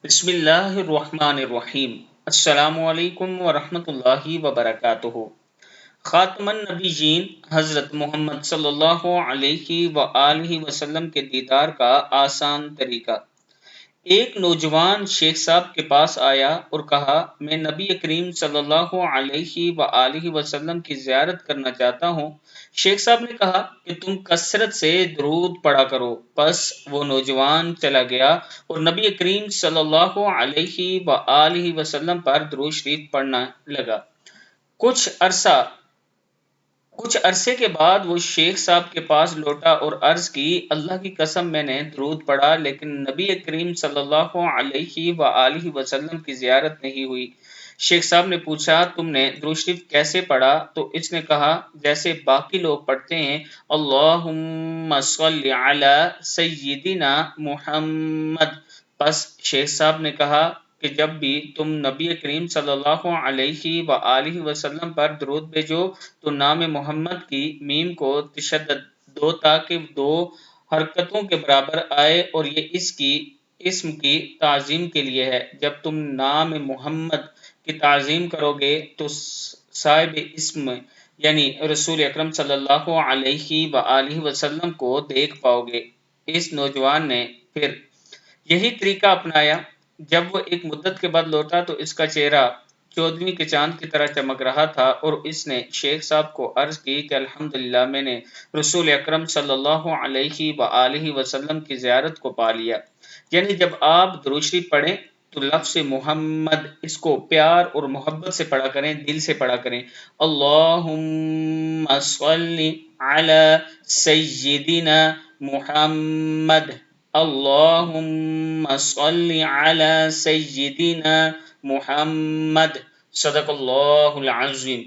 بسم اللہ الرحمن الرحیم۔ السلام علیکم ورحمۃ اللہ وبرکاتہ۔ خاتم النبیین حضرت محمد صلی اللہ علیہ وآلہ وسلم کے دیدار کا آسان طریقہ۔ ایک نوجوان شیخ صاحب کے پاس آیا اور کہا، میں نبی کریم صلی اللہ علیہ وآلہ وسلم کی زیارت کرنا چاہتا ہوں۔ شیخ صاحب نے کہا کہ تم کثرت سے درود پڑھا کرو۔ پس وہ نوجوان چلا گیا اور نبی کریم صلی اللہ علیہ وآلہ وسلم پر درود شریف پڑھنے لگا۔ کچھ عرصہ کچھ عرصے کے بعد وہ شیخ صاحب کے پاس لوٹا اور عرض کی، اللہ کی قسم میں نے درود پڑھا لیکن نبی کریم صلی اللہ علیہ وآلہ وسلم کی زیارت نہیں ہوئی۔ شیخ صاحب نے پوچھا، تم نے درود شریف کیسے پڑھا؟ تو اس نے کہا، جیسے باقی لوگ پڑھتے ہیں، اللہم صل علی سیدنا محمد۔ پس شیخ صاحب نے کہا کہ جب بھی تم نبی کریم صلی اللہ علیہ وآلہ وسلم پر درود بھیجو تو نام محمد کی میم کو تشدد دو تاکہ دو حرکتوں کے برابر آئے، اور یہ اسم کی تعظیم کے لیے ہے۔ جب تم نام محمد کی تعظیم کرو گے تو صاحب اسم یعنی رسول اکرم صلی اللہ علیہ وآلہ وسلم کو دیکھ پاؤ گے۔ اس نوجوان نے پھر یہی طریقہ اپنایا۔ جب وہ ایک مدت کے بعد لوٹا تو اس کا چہرہ 14ویں کے چاند کی طرح چمک رہا تھا، اور اس نے شیخ صاحب کو عرض کی کہ الحمدللہ، میں نے رسول اکرم صلی اللہ علیہ وآلہ وسلم کی زیارت کو پا لیا۔ یعنی جب آپ درود شریف پڑھیں تو لفظ محمد اس کو پیار اور محبت سے پڑھا کریں، دل سے پڑھا کریں۔ اللہم صل علی سیدنا محمد، اللہم صل علی سیدنا محمد۔ صدق اللہ العظیم۔